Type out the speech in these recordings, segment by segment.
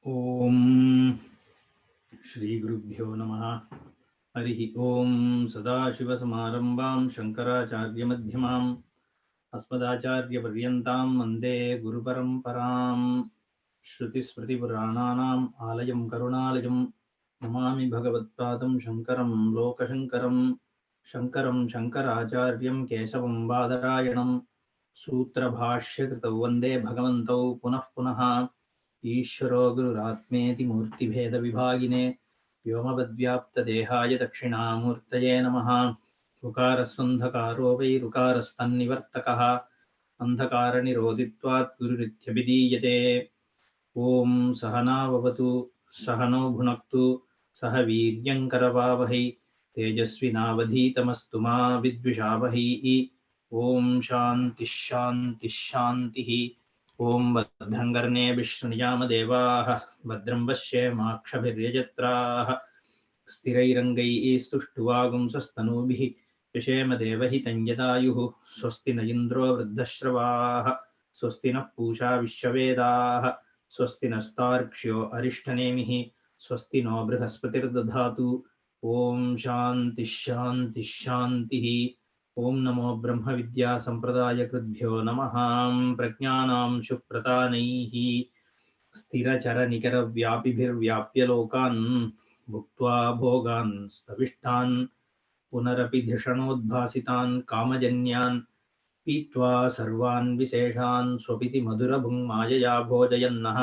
ओम श्री गुरुभ्यो नमः। हरि ओम सदाशिवसमारंभां शंकराचार्यमध्यमाम् अस्मदाचार्यपर्यन्तां वन्दे गुरुपरम्परां। श्रुतिस्मृतिपुराणानाम् आलयं करुणालयं नमामि भगवत्पादं शङ्करं लोकशङ्करं। शङ्करं शङ्कराचार्यं केशवं बादरायणं सूत्रभाष्यकृतौ वन्दे भगवन्तौ पुनः पुनः। ईश्वरो गुरुरात्मेति मूर्तिभेदविभागिने व्योमवद्व्याप्तदेहाय दक्षिणामूर्तये नमः। ऋकारस्वन्धकारो वै ऋकारस्तन्निवर्तकः अन्धकारनिरोधित्वात् गुरुरित्यभिधीयते। ॐ सहनाववतु सहनौ भुनक्तु सह वीर्यङ्करवावहै तेजस्विनावधीतमस्तु मा विद्विषावहै। ॐ शान्तिः शान्तिः शान्तिः। ॐ भद्रं कर्णेभिः शृणुयाम देवाः भद्रं पश्येमाक्षभिर्यजत्राः स्थिरैरङ्गैः स्तुष्टुवागुंसस्तनूभिः यशेम देवहितं यदायुः। स्वस्ति न इन्द्रो वृद्धश्रवाः स्वस्ति नः पूषा विश्ववेदाः स्वस्ति नस्तार्क्ष्यो अरिष्ठनेमिः स्वस्ति नो बृहस्पतिर्दधातु। ॐ शान्तिः शान्तिः शान्तिः। ॐ नमो ब्रह्मविद्यासम्प्रदायकृद्भ्यो नमः। प्रज्ञानां शुप्रतानैः स्थिरचरनिकरव्यापिभिर्व्याप्य लोकान् भुक्त्वा भोगान् स्तविष्टान् पुनरपि धिषणोद्भासितान् कामजन्यान् पीत्वा सर्वान् विशेषान् स्वपिति मधुरभुङ्मायया भोजयन्नः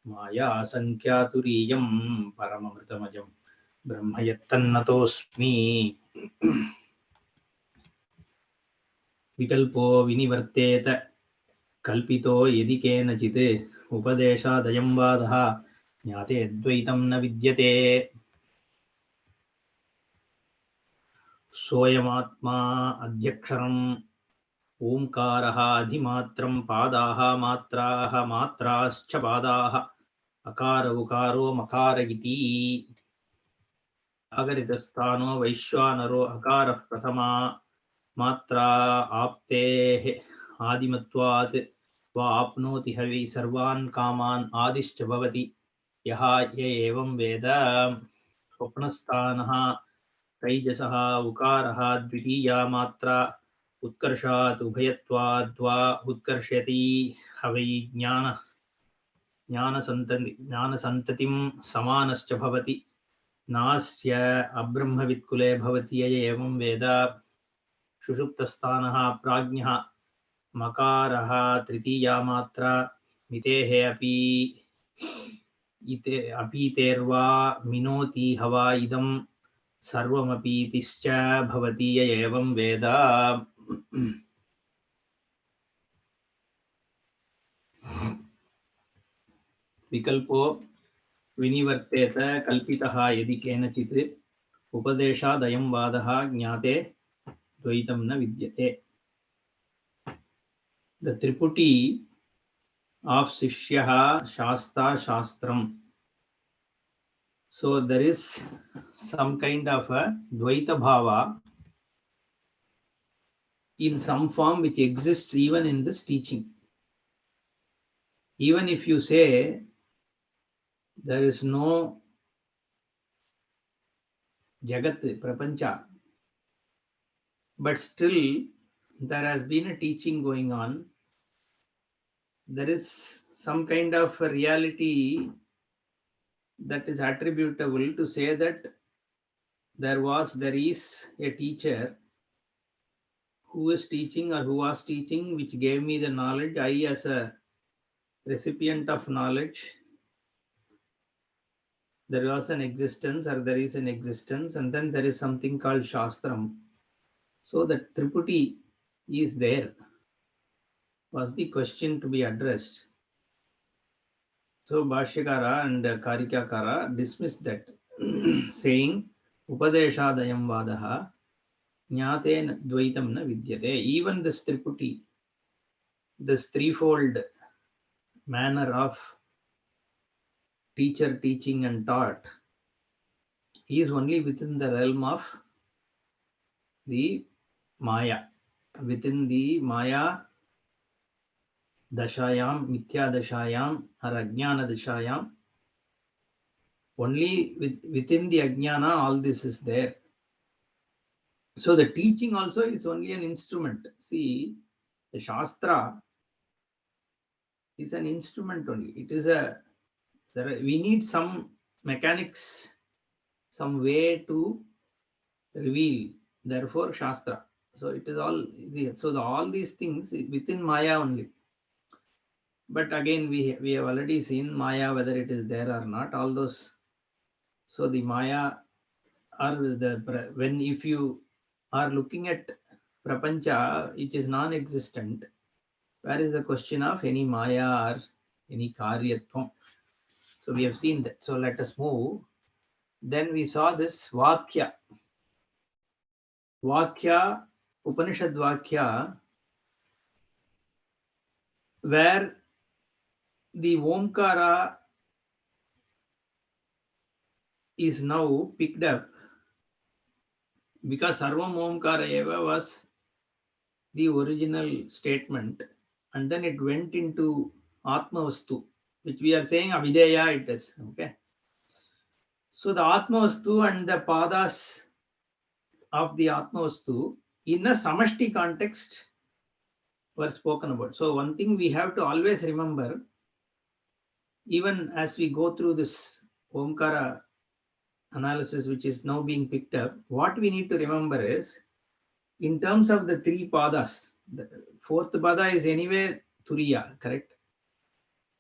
मायासङ्ख्यातुरीयं परममृतमजं ब्रह्म यत्तन्नतोऽस्मि। विकल्पो विनिवर्तेत कल्पितो यदि केनचित् उपदेशादयं वादः ज्ञाते द्वैतं न विद्यते। सोऽयमात्मा अध्यक्षरम् ओंकारः अधिमात्रं पादाः मात्राः मात्राश्च पादाः अकार उकारो मकार इति। अगरितस्थानो वैश्वानरो अकारः प्रथमा मात्रा आप्तेः आदिमत्वात् वा आप्नोति हवि सर्वान् कामान् आदिश्च भवति यः य एवं वेद। स्वप्नस्थानः तैजसः उकारः द्वितीया मात्रा उत्कर्षात् उभयत्वाद्वा उत्कर्षति हवै ज्ञानसन्ततिं समानश्च भवति नास्य अब्रह्मवित्कुले भवति य एवं वेद। सुषुप्तस्थानः प्राज्ञः मकारः तृतीया मात्रा मितेः अपीतेर्वा मिनोति हवा इदं सर्वमपीतिश्च भवति य एवं वेद। विकल्पो विनिवर्तेत कल्पितः यदि केनचित् उपदेशादयं वादः ज्ञाते द्वैतं न विद्यते। The Triputi of Sishyaha Shasta Shastram. So there is some kind of a Dvaita Bhava in some form which exists even in this teaching. Even if you say there is no Jagat, Prapancha, but still there has been a teaching going on. There is some kind of a reality that is attributable to say that there is a teacher who is teaching or who was teaching, which gave me the knowledge. I, as a recipient of knowledge, there was an existence or there is an existence, and then there is something called Shastram. So that Triputi is there, was the question to be addressed. So Bhashyakara and Karikakara dismissed that, saying, Upadeshadayam vadaha jnate dvaitam na vidyate. Even this Triputi, this threefold manner of teacher, teaching and taught, is only within the realm of the Maya, within the Maya Dashayam, Mithya Dashayam or Ajnana Dashayam, Only within the ajnana, all this is there. So the teaching also is only an instrument. See, the Shastra is an instrument only. It is we need some mechanics, some way to reveal. Therefore, Shastra. So it is all, all these things within Maya only. But again, we have already seen Maya, whether it is there or not, all those. So the Maya, or if you are looking at Prapancha, it is non-existent. Where is the question of any Maya or any Karyatvam? So we have seen that. So let us move. Then we saw this Vakya. Vakya, Upanishad Vakya, where the Omkara is now picked up, because Sarvam Omkara Eva was the original statement, and then it went into Atmavastu, which we are saying Avideya it is. Okay. So the Atmavastu and the Padas of the Atmavastu in a Samashti context were spoken about. So one thing we have to always remember, even as we go through this Omkara analysis, which is now being picked up, what we need to remember is, in terms of the three padas, the fourth pada is anyway Turiya, correct?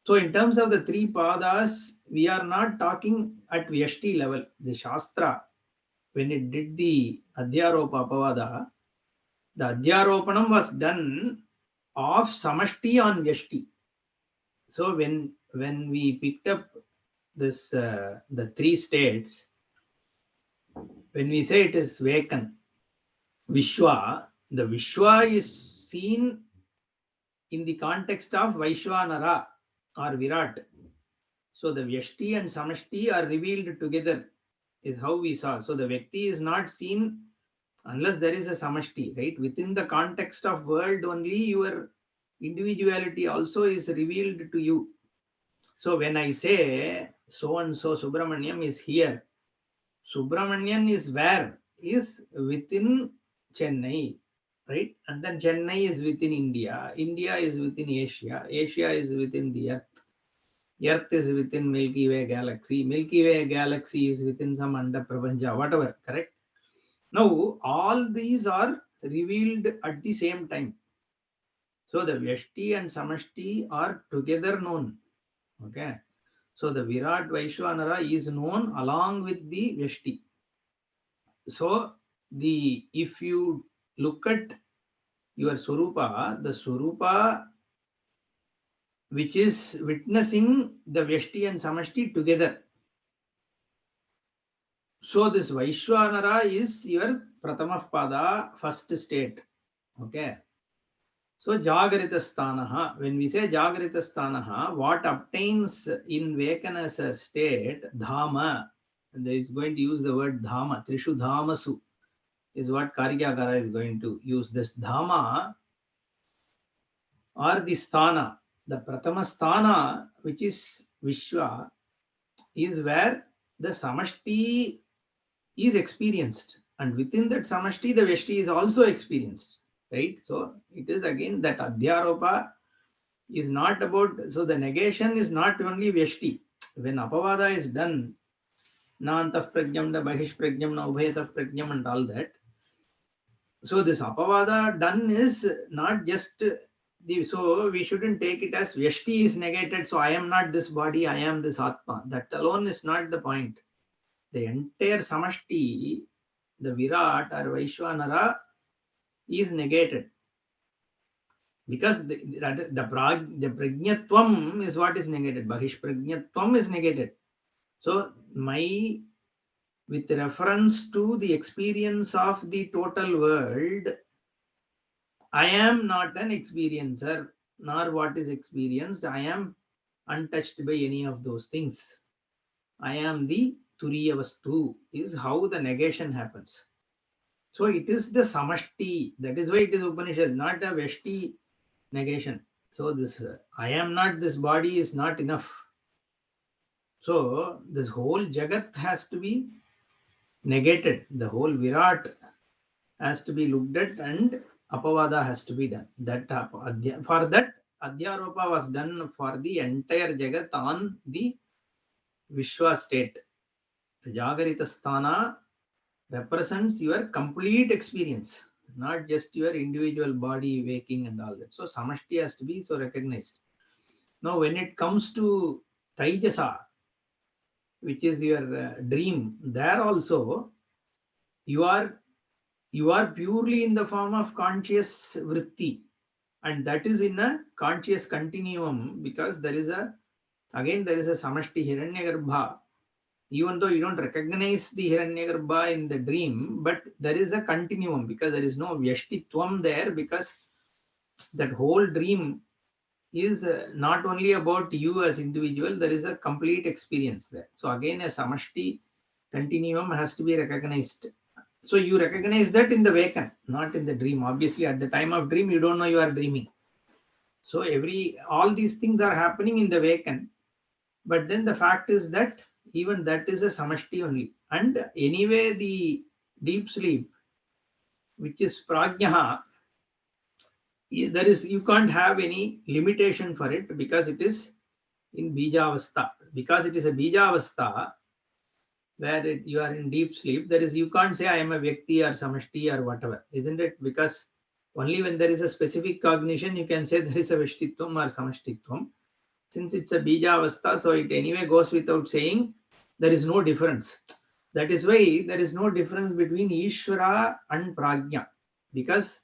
So in terms of the three padas, we are not talking at Vyashti level. The Shastra, when it did the Adhyaropa Apavada, the Adhyaropanam was done of Samashti on Vyashti. So when we picked up this the three states, when we say it is Vekan, Vishwa, the Vishwa is seen in the context of Vaishwanara or Virat. So the Vyashti and Samashti are revealed together, is how we saw. So the Vyakti is not seen unless there is a Samashti, right? Within the context of world only, your individuality also is revealed to you. So when I say so and so Subramaniam is here, Subramanian is where? Is within Chennai, right? And then Chennai is within India. India is within Asia. Asia is within the Earth. Earth is within Milky Way galaxy. Milky Way galaxy is within some Anda Prabanja, whatever, correct? Now, all these are revealed at the same time. So the Vyashti and Samashti are together known. Okay. So the Virat Vaishwanara is known along with the Vyashti. So if you look at your Surupa, the Surupa which is witnessing the Vyashti and Samashti together. So this Vaishwanara is your Pratamah Pada, first state. Okay. So Jagrita Sthanaha, when we say Jagrita Sthanaha, what obtains in Vekan as a state, Dhama, and there is going to use the word Dhama, Trishu Dhamasu is what Karika is going to use. This Dhama or the Sthana, the Pratama Sthana, which is Vishwa, is where the Samashti is experienced, and within that Samashti, the Vyashti is also experienced, right? So it is again that Adhyaropa is not about, so the negation is not only Vyashti. When Apavada is done, na antah prajnam, na bahish prajnam, na ubhayatah prajnam, and all that. So this Apavada done is not just so we shouldn't take it as Vyashti is negated, so I am not this body, I am this Atma. That alone is not the point. The entire Samashti, the Virat or Vaishwanara, is negated. Because the Prajnatvam is what is negated. Bahish Prajnatvam is negated. So with reference to the experience of the total world, I am not an experiencer, nor what is experienced. I am untouched by any of those things. I am the Turiya Vastu, is how the negation happens. So it is the Samashti. That is why it is Upanishad, not a Veshti negation. So this I am not this body is not enough. So this whole Jagat has to be negated. The whole Virat has to be looked at, and Apavada has to be done. For that, Adhyaropa was done for the entire Jagat on the Vishwa state. The Jagarita Sthana represents your complete experience, not just your individual body waking and all that. So Samashti has to be so recognized. Now, when it comes to Taijasa, which is your dream, there also you are purely in the form of conscious vritti, and that is in a conscious continuum, because there is a samashti hiranyagarbha. Even though you don't recognize the hiranyagarbha in the dream, but there is a continuum, because there is no vyashtitvam there, because that whole dream is not only about you as individual, there is a complete experience there. So again, a samashti continuum has to be recognized. So you recognize that in the waken, not in the dream. Obviously, at the time of dream, you don't know you are dreaming. So all these things are happening in the waken. But then the fact is that even that is a samashti only. And anyway, the deep sleep, which is prajnaha, you can't have any limitation for it, because it is in bijavastha. Because it is a bijavastha, where you are in deep sleep, you can't say I am a Vyakti or Samashti or whatever, isn't it? Because only when there is a specific cognition, you can say there is a Vishtitvam or Samashtitvam. Since it's a Bijavastha, so it anyway goes without saying there is no difference. That is why there is no difference between Ishvara and Prajna, because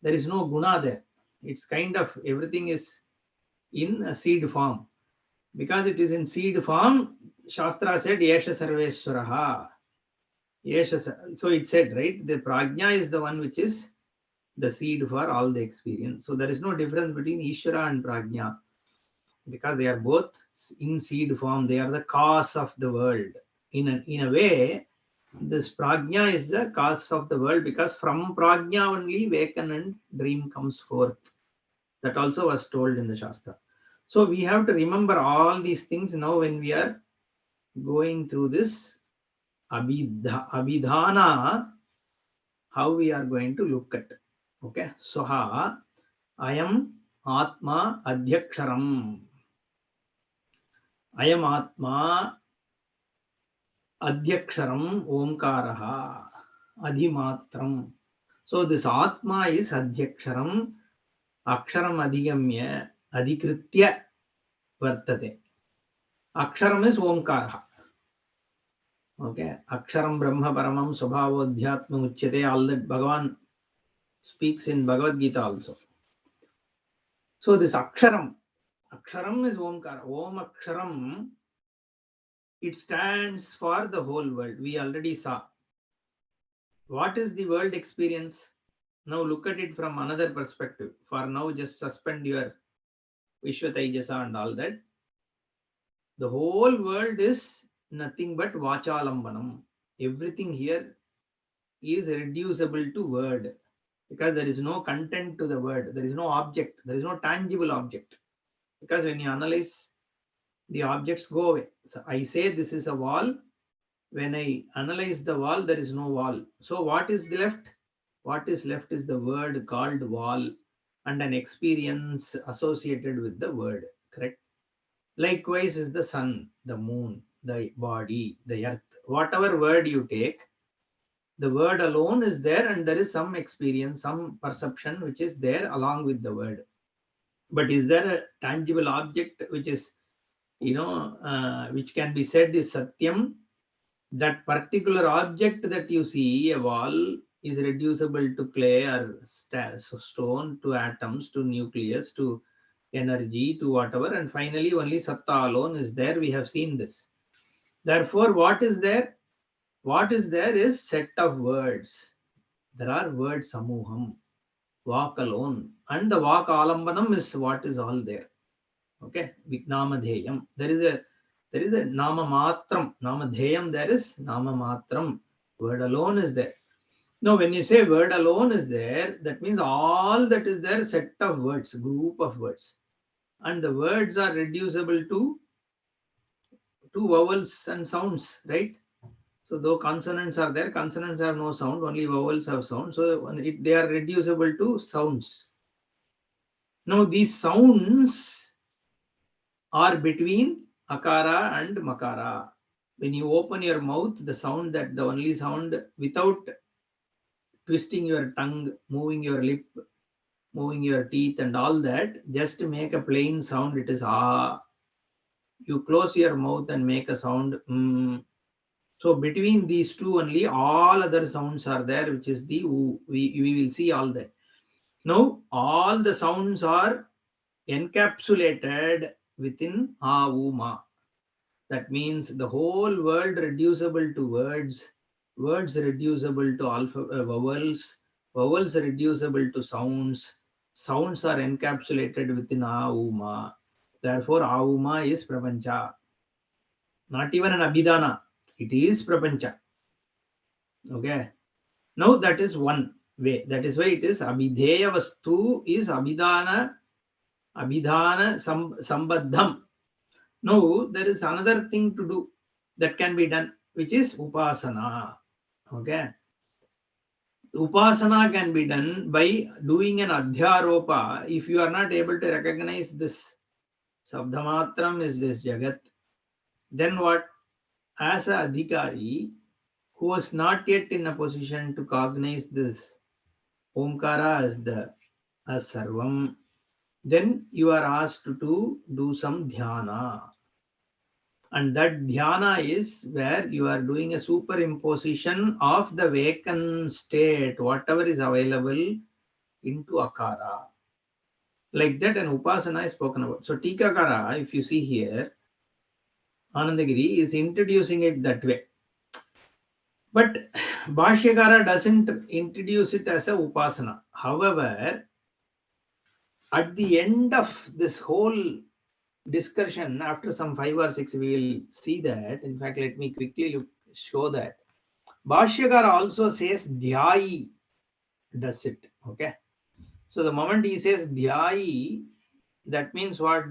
there is no guna there. It's kind of everything is in a seed form. Because it is in seed form, Shastra said, Yesha Sarveswaraha. So it said, right? The prajna is the one which is the seed for all the experience. So there is no difference between Ishvara and prajna, because they are both in seed form. They are the cause of the world. In a way, this prajna is the cause of the world, because from prajna only waken and dream comes forth. That also was told in the Shastra. So we have to remember all these things now when we are going through this abhidhana, how we are going to look at. Okay, so I am Atma Adhyaksharam. I am Atma Adhyaksharam Omkaraha Adhimatram. So this Atma is Adhyaksharam, Aksharam Adhigamya Adhikritya Vartate. Aksharam is Omkaraha. Okay, Aksharam Brahma Paramam Swabhavodhyatma Uchyate, all that Bhagavan speaks in Bhagavad Gita also. So this Aksharam is Omkara. Om Aksharam, it stands for the whole world. We already saw. What is the world experience? Now look at it from another perspective. For now, just suspend your Vishwataijasa and all that. The whole world is nothing but Vachalambanam. Everything here is reducible to word, because there is no content to the word. There is no object. There is no tangible object. Because when you analyze, the objects go away. So I say this is a wall. When I analyze the wall, there is no wall. So what is left? What is left is the word called wall and an experience associated with the word. Correct? Likewise is the sun, the moon, the body, the earth. Whatever word you take, the word alone is there, and there is some experience, some perception which is there along with the word. But is there a tangible object which is, which can be said is Satyam? That particular object that you see, a wall, is reducible to clay or stone, to atoms, to nucleus, to energy, to whatever, and finally only Satta alone is there. We have seen this. Therefore, what is there? What is there is set of words. There are word samuham, walk alone, and the walk alambanam is what is all there. Okay, Namadheyam. There is a nama matram. Namadheyam, there is nama matram. Word alone is there. Now, when you say word alone is there, that means all that is there, set of words, group of words. And the words are reducible to two vowels and sounds, right? So though consonants are there, consonants have no sound, only vowels have sound. So they are reducible to sounds. Now these sounds are between akara and makara. When you open your mouth, the only sound without twisting your tongue, moving your lip, moving your teeth and all that, just to make a plain sound, it is ah. You close your mouth and make a sound. So between these two only, all other sounds are there, which is the oo. We will see all that. Now, all the sounds are encapsulated within a, u, ma. That means the whole world reducible to words, words reducible to vowels, vowels reducible to sounds, sounds are encapsulated within a, u, ma. Therefore, a, u, ma is prapancha. Not even an abhidhana, it is prapancha. Okay. Now that is one way. That is why it is abhideya vastu is abhidhana sambaddham. Now there is another thing to do that can be done, which is upasana. Okay. Upasana can be done by doing an adhyaropa. If you are not able to recognize this sabdhamatram is this jagat, then what? As a adhikari who was not yet in a position to cognize this Omkara as Sarvam, then you are asked to do some dhyana. And that dhyana is where you are doing a superimposition of the vacant state, whatever is available, into Akara. Like that, an upasana is spoken about. So Tikakara, if you see here, Anandagiri is introducing it that way. But Bhashyakara doesn't introduce it as a upasana. However, at the end of this whole discussion, after some 5 or 6, we will see that. In fact, let me quickly show that. Bhashyakara also says Dhyayi does it. Okay. So the moment he says Dhyayi, that means what?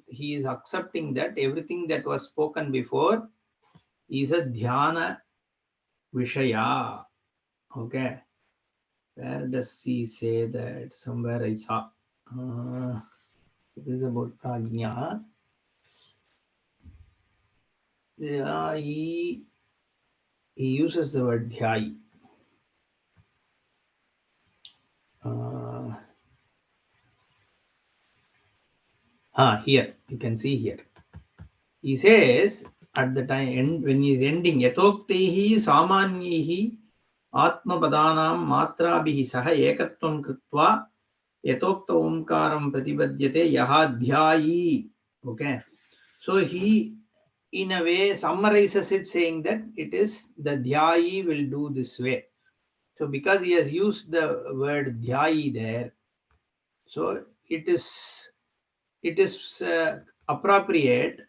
He is accepting that everything that was spoken before is a Dhyana Vishaya. Okay. Where does he say that? Somewhere I saw. It is about Prajna. Yeah, he uses the word Dhyayi. Here, you can see here. He says at the time when he is ending, Yatoktehi Samanyihi Atmapadanam Matrabhihi Saha Ekatvam Kritva Yatokta Omkaram Pratipadyate Yaha Dhyayi. Okay. So he in a way summarizes it, saying that it is the Dhyayi will do this way. So because he has used the word Dhyayi there, so it is appropriate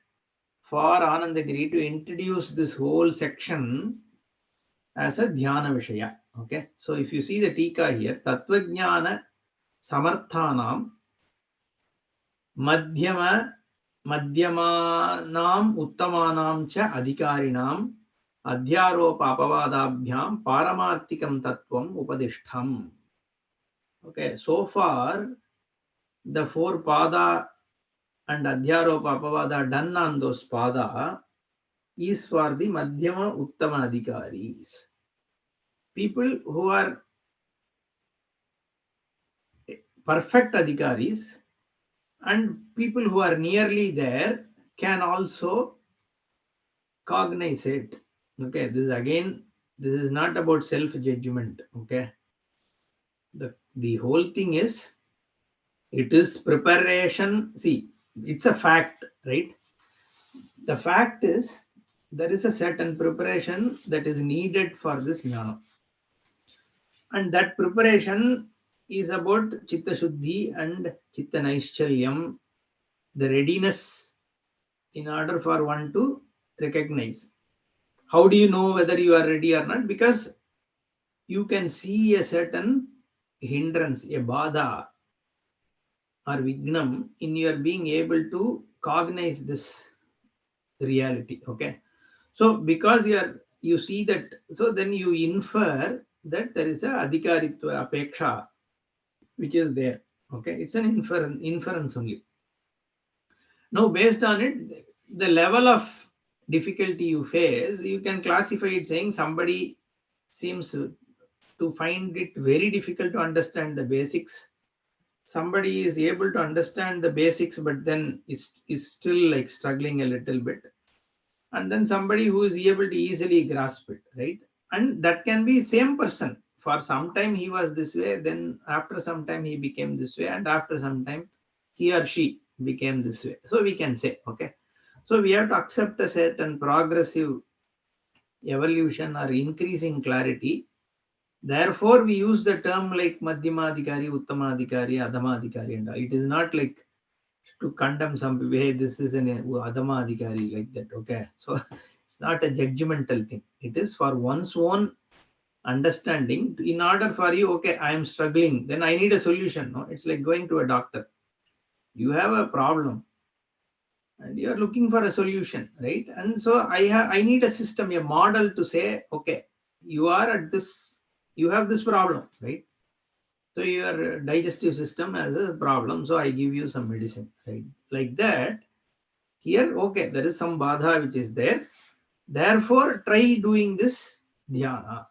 for Anandagiri to introduce this whole section as a Dhyana Vishaya. Okay. So if you see the Tika here, Tattvajnana Samarthanam Madhyamanam Uttamanam Cha Adhikarinam Adhyaropa Apavadabhyam Paramarthikam Tattvam Upadishtham. Okay. So far, the 4 pada and Adhyaropa Apavada done on those pada is for the Madhyama Uttama Adhikaris. People who are perfect Adhikaris and people who are nearly there can also cognize it. Okay, this is not about self-judgment. Okay, the whole thing is, it is preparation. See, it's a fact, right? The fact is, there is a certain preparation that is needed for this jnana. And that preparation is about Chitta Shuddhi and Chitta Naischalyam, the readiness in order for one to recognize. How do you know whether you are ready or not? Because you can see a certain hindrance, a badha or vignam in your being able to cognize this reality. Okay, so because you see that, so then you infer that there is a adhikaritva apeksha which is there. Okay, it's an inference only. Now based on it, the level of difficulty you face, you can classify it saying somebody seems to find it very difficult to understand the basics. Somebody is able to understand the basics, but then is still like struggling a little bit. And then somebody who is able to easily grasp it, right? And that can be same person. For some time he was this way, then after some time he became this way, and after some time he or she became this way. So we can say, okay. So we have to accept a certain progressive evolution or increasing clarity. Therefore, we use the term like Madhyamadhikari, Uttamadhikari, Adhamadhikari, and all. It is not like to condemn some people, hey, this is an Adhamadhikari, like that. Okay. So it's not a judgmental thing. It is for one's own understanding. In order for you, okay, I am struggling, then I need a solution. No, it's like going to a doctor. You have a problem and you are looking for a solution, right? And so I need a system, a model to say, okay, you are at this, you have this problem, right? So your digestive system has a problem, so I give you some medicine, right? Like that. Here, okay, there is some badha which is there. Therefore, try doing this dhyana.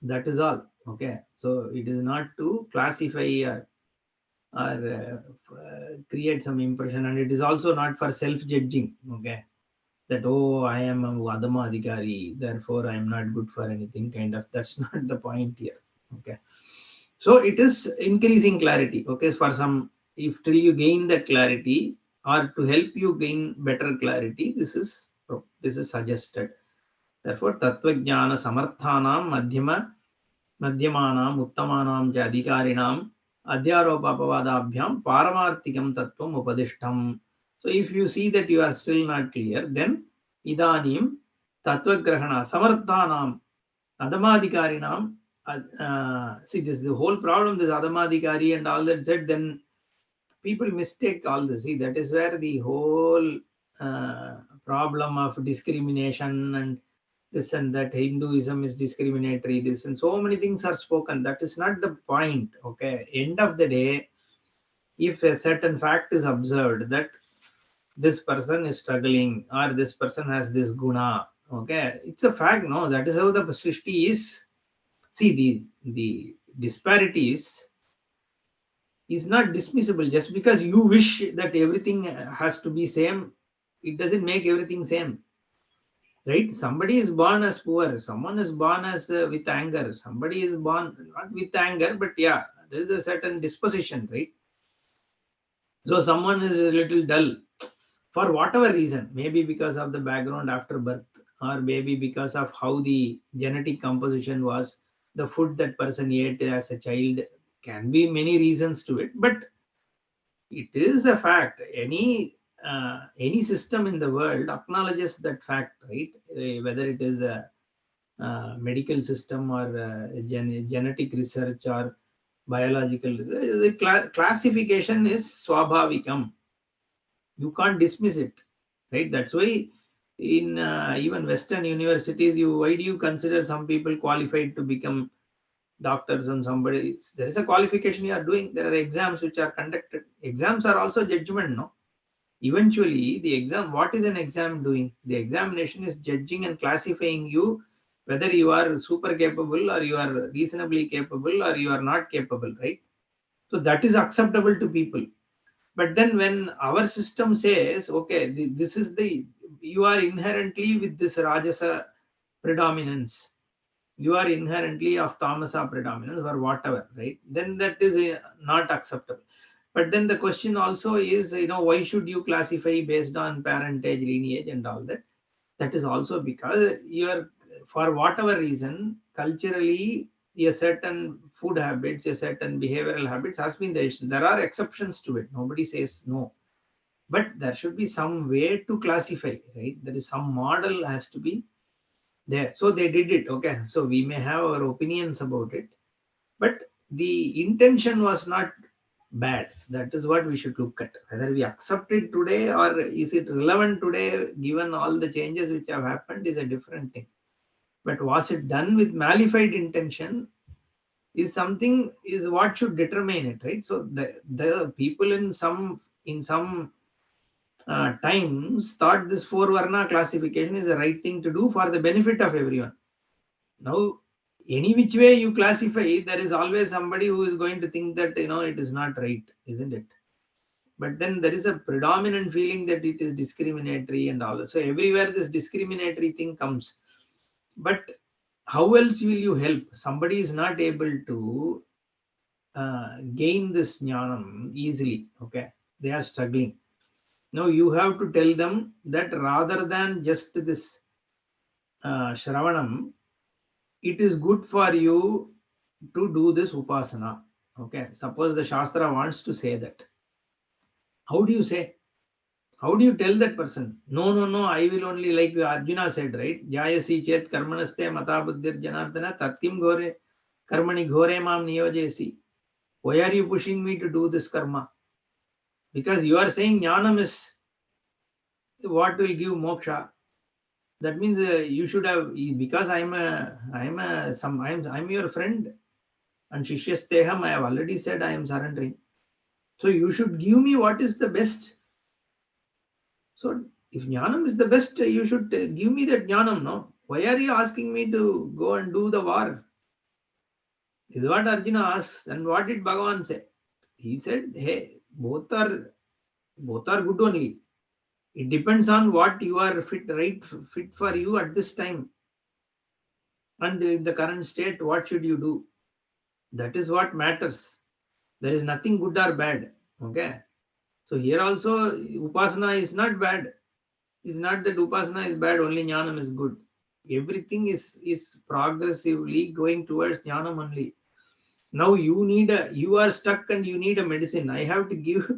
That is all. Okay. So it is not to classify or create some impression, and it is also not for self-judging. Okay. That, oh, I am a Vadama Adhikari, therefore I am not good for anything, kind of. That's not the point here. Okay. So it is increasing clarity. Okay. For some, if till you gain that clarity, or to help you gain better clarity, this is suggested. Therefore, Tattva Jnana Samarthanam Madhyamanam Uttamanam cha Adhikarinam Adhyaropapavadabhyam Paramarthikam Tattvam Upadishtam. So if you see that you are still not clear, then Idanim Tattva Grahana Samarthanam Adhamadhikarinam. See, this is the whole problem, this Adhamadhikari and all that said, then people mistake all this. See, that is where the whole problem of discrimination and this and that, Hinduism is discriminatory, this and so many things are spoken. That is not the point. Okay. End of the day, if a certain fact is observed that this person is struggling or this person has this guna, okay, it's a fact. No, that is how the Srishti is. See, the disparities is not dismissible. Just because you wish that everything has to be same, it doesn't make everything same, right? Somebody is born as poor, someone is born as with anger, somebody is born not with anger, but yeah, there is a certain disposition, right? So someone is a little dull for whatever reason, maybe because of the background after birth, or maybe because of how the genetic composition was, the food that person ate as a child. Can be many reasons to it, but it is a fact. Any system in the world acknowledges that fact, right? Whether it is a medical system or genetic research or biological research, the classification is swabhavikam. You can't dismiss it, right? That's why in even Western universities, why do you consider some people qualified to become doctors, and somebody, there is a qualification you are doing, there are exams which are conducted. Exams are also judgment, no? Eventually the exam, what is an exam doing? The examination is judging and classifying you, whether you are super capable or you are reasonably capable or you are not capable, right? So that is acceptable to people. But then when our system says, okay, this is the, you are inherently with this rajasa predominance, you are inherently of tamasa predominance or whatever, right? Then that is not acceptable. But then the question also is, why should you classify based on parentage, lineage and all that? That is also because you are, for whatever reason, culturally, a certain food habits, a certain behavioral habits has been there. There are exceptions to it. Nobody says no. But there should be some way to classify, right? There is some model has to be there. So they did it. Okay. So we may have our opinions about it, but the intention was not bad. That is what we should look at. Whether we accept it today or is it relevant today, given all the changes which have happened, is a different thing. But was it done with malified intention is something, is what should determine it, right? So the people in some times thought this four varna classification is the right thing to do for the benefit of everyone. Now, any which way you classify, there is always somebody who is going to think that, it is not right, isn't it? But then there is a predominant feeling that it is discriminatory and all that. So everywhere this discriminatory thing comes. But how else will you help? Somebody is not able to gain this jnanam easily. Okay, they are struggling. Now you have to tell them that rather than just this Shravanam, it is good for you to do this upasana. Okay, suppose the Shastra wants to say that. How do you say? How do you tell that person? No, no, no, I will only, like Arjuna said, right? Jayasi chet karmanaste mata buddhir janardana tatkim ghore karmani ghore mam niyojesi. Why are you pushing me to do this karma? Because you are saying jnanam is what will give moksha. That means you should have, because I'm your friend, and Shishyasteham, I have already said I am surrendering. So you should give me what is the best. So if jnanam is the best, you should give me that jnanam, no? Why are you asking me to go and do the war? This is what Arjuna asks. And what did Bhagavan say? He said, hey, both are good only. It depends on what you are fit for you at this time. And in the current state, what should you do? That is what matters. There is nothing good or bad. Okay. So here also, Upasana is not bad. It's not that Upasana is bad, only Jnanam is good. Everything is progressively going towards Jnanam only. Now you are stuck and you need a medicine. I have to give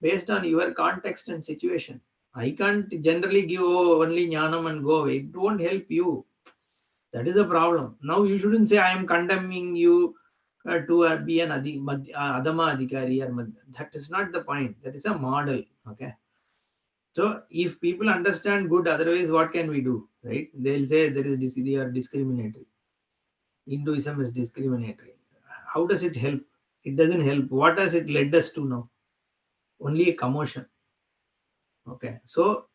based on your context and situation. I can't generally give only Jnanam and go away. It won't help you. That is a problem. Now you shouldn't say I am condemning you to be an Adama Adhikari. That is not the point. That is a model. Okay. So if people understand good, otherwise what can we do? Right? They'll say they are discriminatory. Hinduism is discriminatory. How does it help? It doesn't help. What has it led us to now? Only a commotion. Okay. So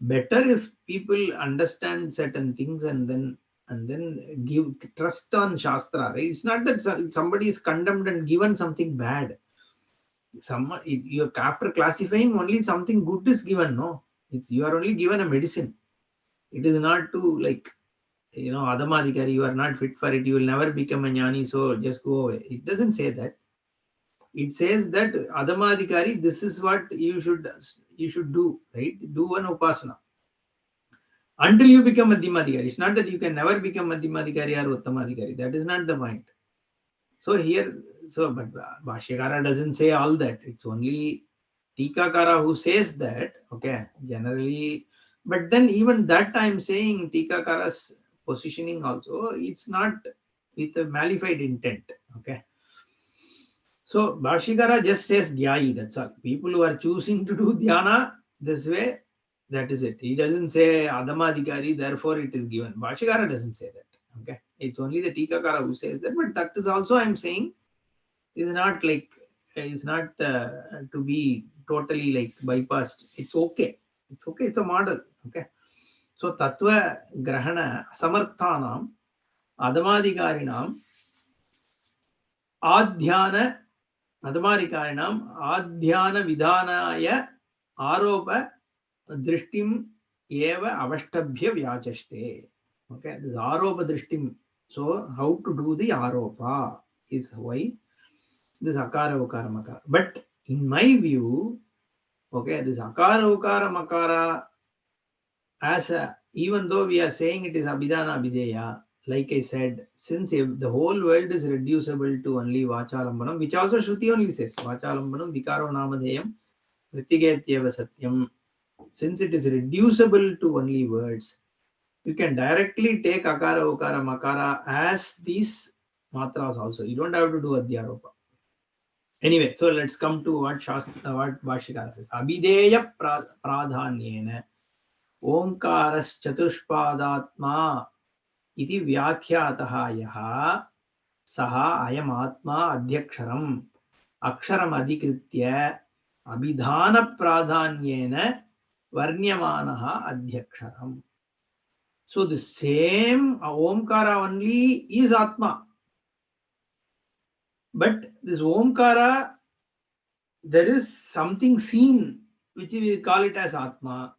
better if people understand certain things and then give trust on Shastra, right? It's not that somebody is condemned and given something bad. You after classifying, only something good is given. No, you are only given a medicine. It is not to, like, Adamadikari, you are not fit for it, you will never become a jnani, so just go away. It doesn't say that. It says that Adamadikari, this is what you should do, right? Do an upasana until you become Madhyamadikari. It's not that you can never become Madhyamadikari or Uttamadikari. That is not the point. So but Bhashyakara doesn't say all that. It's only Tikakara who says that, okay, generally. But then even that I'm saying Tikakara's positioning also, it's not with a malified intent, okay. So Bhashyakara just says Dhyayi, that's all. People who are choosing to do dhyana this way, that is it. He doesn't say Adamadikari, therefore it is given. Bhashyakara doesn't say that. Okay. It's only the Tikakara who says that, but that is also, I'm saying, is not to be totally like bypassed. It's okay. It's okay. It's a model. Okay. So Tattva Grahana Samarthanam Adamadikarinam Adhyana Adhamarikarinam Adhyana Vidhanaya Aropa Drishtim Eva Avashtabhya Vyachaste. Okay, this Aropa Drishtim. So, how to do the Aropa is why this Akara Ukara Makara. But in my view, okay, this Akara Ukara Makara, even though we are saying it is Abhidhana Abhideya, like I said, since the whole world is reducible to only Vachalambanam, which also Shruti only says, Vachalambanam Vikaro Namadheyam Vritigetyeva Satyam. Since it is reducible to only words, you can directly take Akara, Ukara, Makara as these matras also. You don't have to do Adhyaropa. Anyway, so let's come to what Bhashyakara says. Abhideya pradhanyena omkaras chatushpadatma iti vyakhyatah yaha saha ayam atma adhyaksharam aksharam adhikritya abhidhana pradhanyena varnyamanaha adhyaksharam. So the same omkara only is atma. But this omkara, there is something seen, which we call it as atma.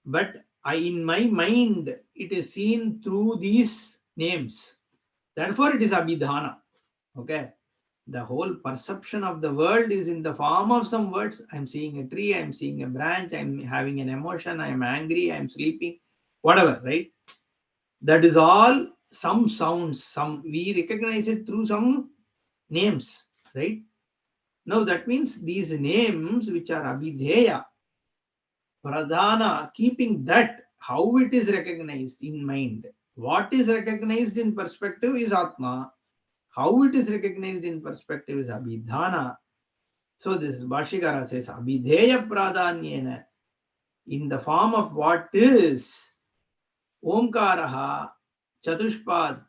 But in my mind, it is seen through these names. Therefore, it is abhidhana. Okay. The whole perception of the world is in the form of some words. I'm seeing a tree, I'm seeing a branch, I'm having an emotion, I'm angry, I'm sleeping, whatever, right? That is all some sounds, we recognize it through some names, right? Now that means these names which are abhideya, pradhana, keeping that, how it is recognized in mind. What is recognized in perspective is atma. How it is recognized in perspective is abhidhana. So this Bhashyakara says abhideya pradhanyena, in the form of what is omkaraha chatushpad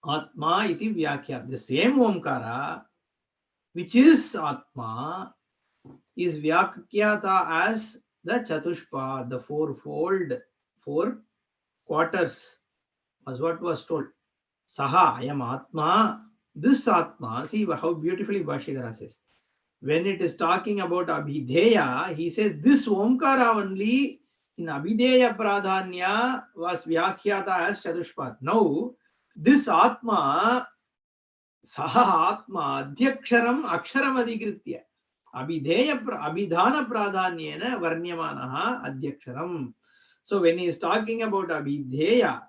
atma iti vyakhya. The same omkara which is atma is vyakhyata as the chatushpad, the fourfold, 4 quarters was what was told. Saha ayam atma, this atma, see how beautifully Bhashyakara says. When it is talking about abhideya, he says this omkara only in abhideya pradhanya was vyakhyata as chatushpad. Now this atma, saha atma adhyaksharam aksharam adhikritya abhidhana pradhanyena varnyamanaha adhyaksharam. So when he is talking about abhideya,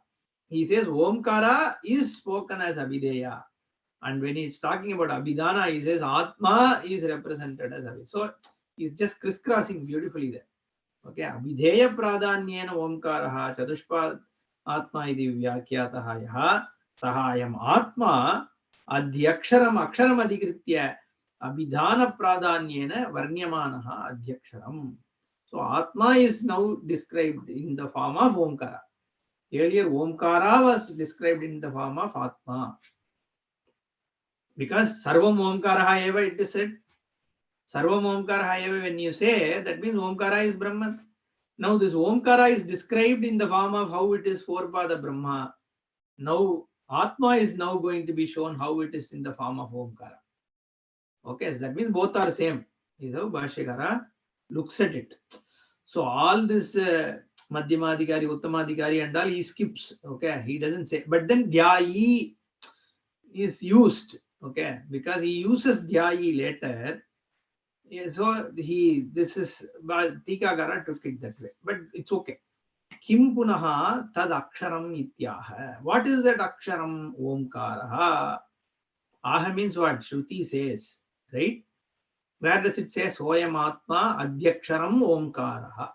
he says omkara is spoken as abhideya. And when he's talking about abhidhana, he says atma is represented as abhidhana. So he's just crisscrossing beautifully there. Okay, abhideya pradhanyena omkaraha chatushpad atma iti vyakhyatah yaha sahayam atma adhyaksharam aksharam adhikritya abhidhana pradhanyena varnyamanaha adhyaksharam. So atma is now described in the form of omkara. Earlier omkara was described in the form of atma. Because sarvam omkaraha eva, it is said. Sarvam omkaraha eva, when you say, that means omkara is Brahman. Now this omkara is described in the form of how it is fourpada Brahma. Now atma is now going to be shown how it is in the form of omkara. Okay, so that means both are same. Is how Bhashyakara looks at it. So all this Madhyamadhikari, Uttamadhikari and all he skips. Okay, he doesn't say. But then dhyayi is used. Okay, because he uses dhyayi later. So this is Tikakara took it that way, but it's okay. Kim punaha tad aksharam ityaha. What is that aksharam? Omkaraha. Aha means what? Shruti says, right? Where does it say soyam atma adhyaksharam omkaraha?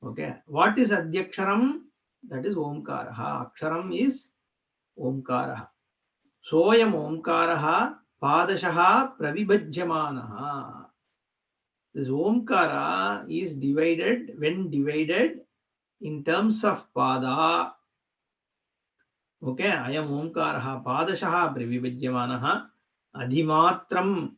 Okay. What is adhyaksharam? That is omkaraha. Aksharam is omkaraha. Soyam omkaraha padashaha pravibhajyamanaha. This omkara is divided, when divided in terms of pada. Okay, ayam omkaraha padashaha pravibhajyamanaha adhimatram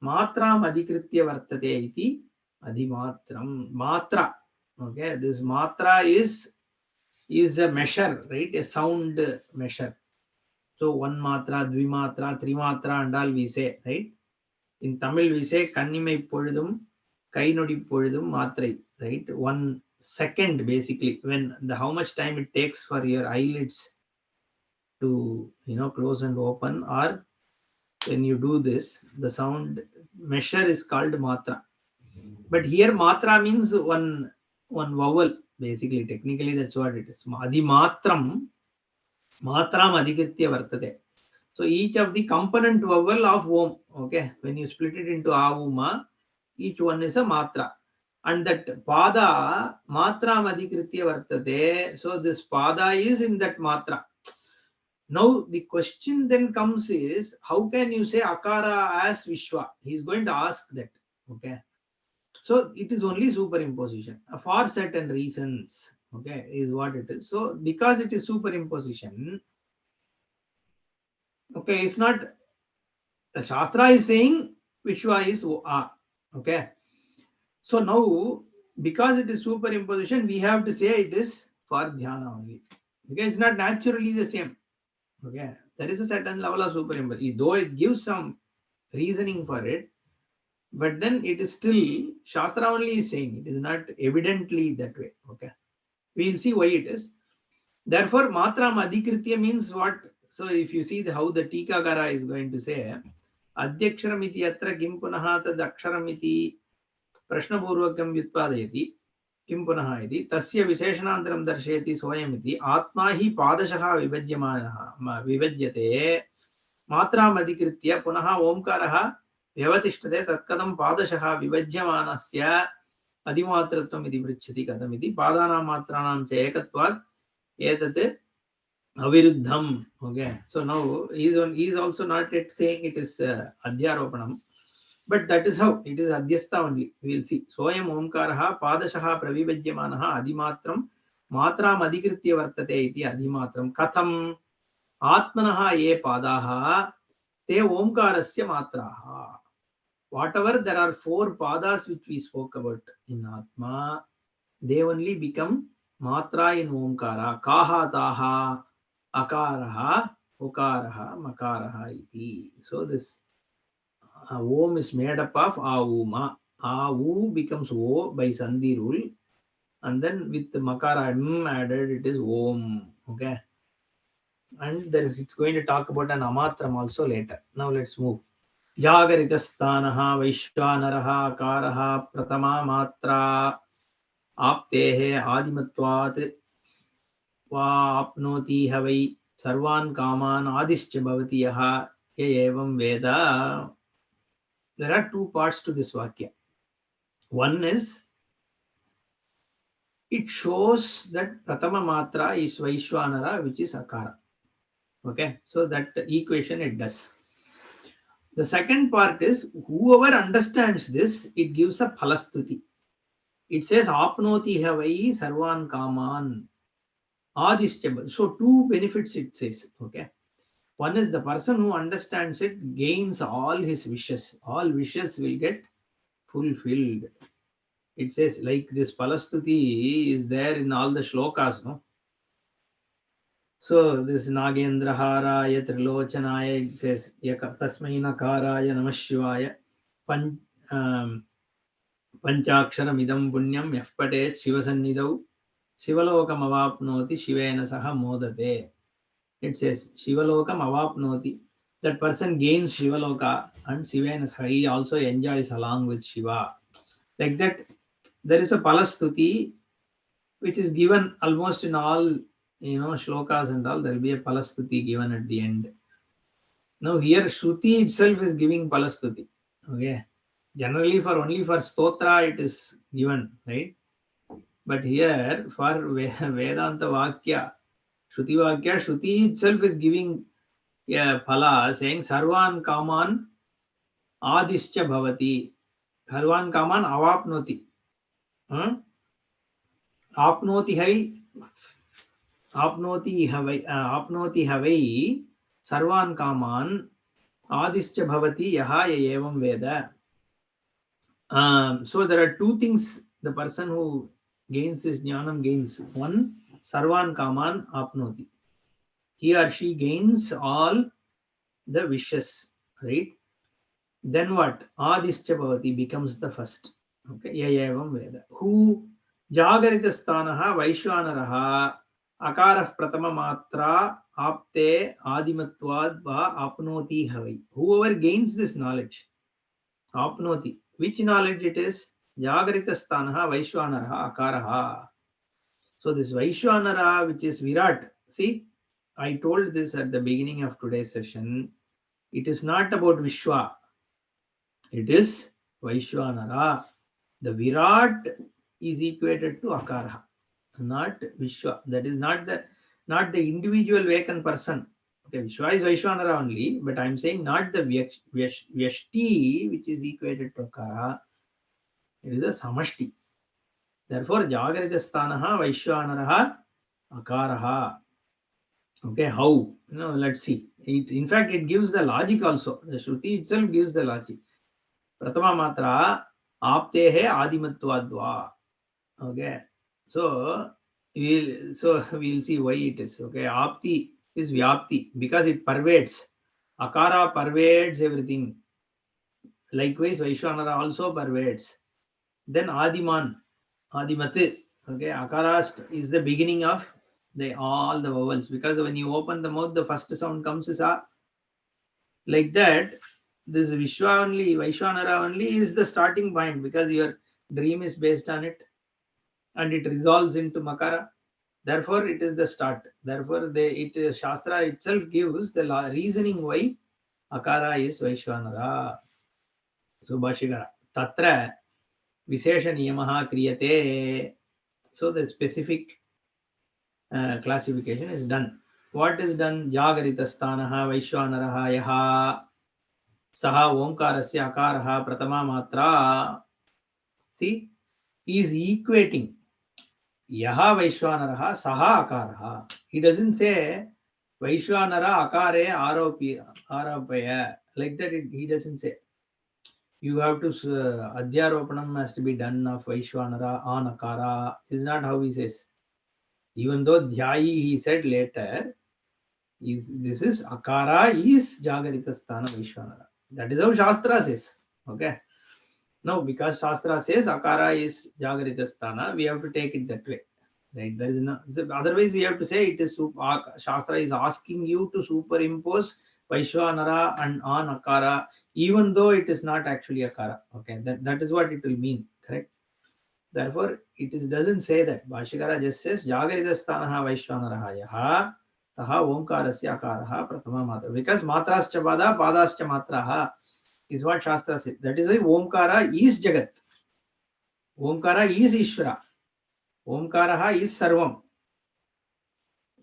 matram adhikritya vartate iti adhimatram. Matra. Okay, this matra is a measure, right? A sound measure. So one matra, dvimatra, trimatra and all we say, right? In Tamil we say kannimai poludum, kainodi poludum matrai, right? 1 second basically, when how much time it takes for your eyelids to close and open, or when you do this, the sound measure is called matra. But here matra means one vowel basically. Technically that's what it is. Adhimatram matram adhikritya vartate. So each of the component vowel of om, okay, when you split it into avuma, each one is a matra. And that pada matra adhikritya vartate. So this pada is in that matra. Now the question then comes is, how can you say Akara as Vishwa? He is going to ask that. Okay. So it is only superimposition for certain reasons. Okay, is what it is. So because it is superimposition, okay, it's not, the Shastra is saying Vishwa is A. Okay. So now, because it is superimposition, we have to say it is for dhyana only. Because it's not naturally the same. Okay. There is a certain level of superimposition. Though it gives some reasoning for it, but then it is still, Shastra only is saying, it is not evidently that way. Okay. We will see why it is. Therefore, matram adhikritya means what? So if you see how the Tikagara is going to say, adhyaksharam iti yatra kim punaha tad aksharam iti प्रश्नपूर्वकं व्युत्पादयति किं पुनः इति तस्य विशेषणान्तरं दर्शयति सोऽयमिति आत्मा हि पादशः विभज्यते मात्राम् अधिकृत्य पुनः ओंकारः व्यवतिष्ठते तत्कथं पादशः विभज्यमानस्य अधिमात्रत्वम् इति पृच्छति कथमिति पादानां मात्राणां च एकत्वात् एतत् aviruddham. Okay, so now he is also not yet saying it is adhyaropanam. But that is how it is adhyastha only. We will see. Soyam omkaraha padashaha pravibhajyamanaha adimatram matram adhikritya vartate iti adimatram. Katham atmanaha ye padaha te omkarasya matraha. Whatever there are 4 padas which we spoke about in Atma, they only become matra in omkara. Kaha taha akaraha ukaraha makaraha iti. So this Om is made up of Auma. Au becomes O by Sandhi rule. And then with the Makara M added, it is Om. Okay. And there is, it's going to talk about an Amatram also later. Now let's move. Jagaritastanaha Vaishwanaraha Karaha Pratama Matra Aptehe Adimatvat Apnoti Havai Sarvan Kaman Adischa Bhavati Yaha Evam Veda. There are 2 parts to this Vakya. One is, it shows that Pratama Matra is Vaishwanara, which is Akara. Okay, so that equation it does. The second part is, whoever understands this, it gives a Phalastuti. It says, Apnoti Havai Sarvan Kaman Adishtya. So 2 benefits it says. Okay. One is the person who understands it gains all his wishes. All wishes will get fulfilled. It says like this Palastuti is there in all the shlokas, no? So this Nagendraharaya Trilochanaya, it says Tasmai Nakaraya Namah Shivaya Panchaksharam Idam Punyam Yafpatet Shivasannidau Shivalokam Avapnoti Shivena Saha Modate. It says Shivalokam Avapnoti. That person gains Shivaloka and Shivena Saha, he also enjoys along with Shiva. Like that, there is a Palastuti which is given almost in all, shlokas and all. There will be a Palastuti given at the end. Now here Shruti itself is giving Palastuti. Okay. Generally only for Stotra it is given, right? But here for Vedanta Vakya, Shruti itself is giving a phala, saying Sarvan Kaman Adischa Bhavati. Sarvan Kaman Avapnoti. Apnoti havai sarvan kaman adischa bhavati yaha evam veda. So there are 2 things the person who gains his jnanam gains. One, sarvan kaman apnoti. He or she gains all the wishes, right? Then what? Adischa bhavati becomes the first. Okay, evam veda. Who Jagarita Stanaha Vaishwanaraha Akarah Pratama Matra Apte Adimatvad Va Apnoti Havai. Whoever gains this knowledge, Apnoti. Which knowledge it is? Jagarita Stanaha Vaishwanaraha Akaraha. So this Vaishwanara, which is Virat. See, I told this at the beginning of today's session. It is not about Vishwa. It is Vaishwanara. The Virat is equated to Akara, not Vishwa. That is not the individual vacant person. Okay, Vishwa is Vaishwanara only, but I'm saying not the Vyashti, which is equated to Akara. It is a Samashti. Therefore, Jagrita Sthanaha Vaishwanaraha Akaraha. Okay, how? Let's see. In fact, it gives the logic also. The Shruti itself gives the logic. Pratama Matra Aptehe Adimattvadva. Okay, so we'll see why it is. Okay, Apti is Vyapti because it pervades. Akara pervades everything. Likewise, Vaishwanara also pervades. Then Adiman, Adimati. Okay, Akara is the beginning of all the vowels, because when you open the mouth, the first sound comes is A. Like that, this Vishwa only, Vaishwanara only is the starting point, because your dream is based on it and it resolves into Makara. Therefore, it is the start. Therefore, Shastra itself gives the reasoning why Akara is Vaishwanara. So, Bhashikara. Tatra Vishesha Niyamaha Kriyate. So, the specific classification is done. What is done? Jagarita Sthanaha Vaishwanaraha Yaha Saha Omkarasya Akaraha Pratama Matra. See, he is equating Yaha Vaishwanaraha Saha Akaraha. He doesn't say Vaishwanara Akare Aropaya. Like that, he doesn't say. You have to, Adhyaropanam has to be done of Vaishwanara on Akara. This is not how he says. Even though Dhyayi he said later, this is Akara is Jagarita Sthana Vaishwanara. That is how Shastra says. Okay. Now, because Shastra says Akara is Jagarita Sthana, we have to take it that way. Right? There is no, otherwise, we have to say it is Shastra is asking you to superimpose Vaishwanara and on Akara, even though it is not actually Akara. Okay, that is what it will mean. Correct. Therefore, doesn't say that. Bhashikara just says Jagarita Sthanaha Vaishwanaraha Yaha Taha Omkarasya Akaraha Pratama Matra. Because Matrascha Pada Padascha Matraha is what Shastra says. That is why Omkara is Jagat. Omkara is Ishvara. Omkaraha is Sarvam.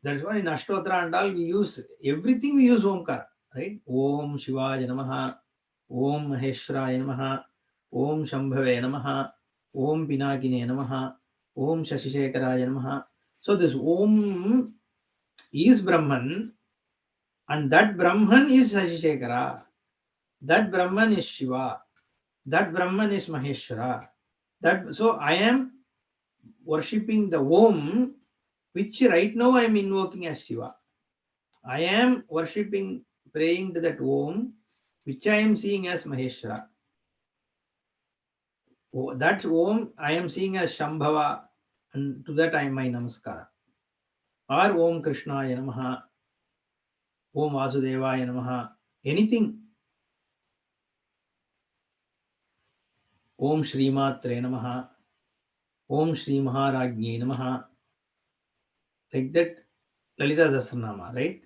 That's why in Ashtotra and all we use everything, we use Omkara, right? Om Shivaya Namaha, Om Maheshwaraya Namaha, Om Shambhave Namaha, Om Pinakine Namaha, Om Shashishekharaya Namaha. So this Om is Brahman, and that Brahman is Shashishekara. That Brahman is Shiva. That Brahman is Maheshwara. So I am worshipping the Om, which right now I am invoking as Shiva. I am worshipping, praying to that Om, which I am seeing as Maheshwara. That Om I am seeing as Shambhava, and to that I am my Namaskara. Or Om Krishnaya Namaha, Om Vasudevaya Namaha, anything. Om Shri Matre Namaha, Om Shri Maharajne Namaha. Like that, Lalita Sahasranama, right?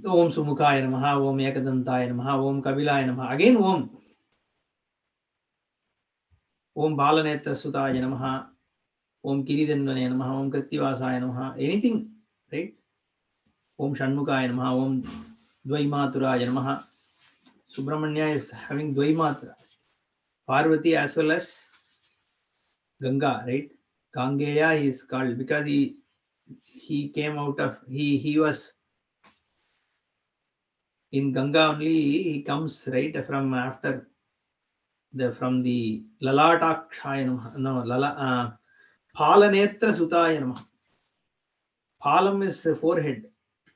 Om Sumukhaya Namaha, Om Ekadantaya Namaha, Om Kabilaya Namaha. Again Om. Om Balanetra Sutaya Namaha, Om Kiridhanvane Namaha, Om Kritivasaya Namaha. Anything, right? Om Shanmukaya Namaha, Om Dvaimaturaya Namaha. Subramanya is having Dvaimatra. Parvati as well as Ganga, right? Gangeya is called because he came out of, he was in Ganga only, he comes right from after from the Lalatakshaya Namaha, no, Palanetra Sutaya Namaha. Palam is forehead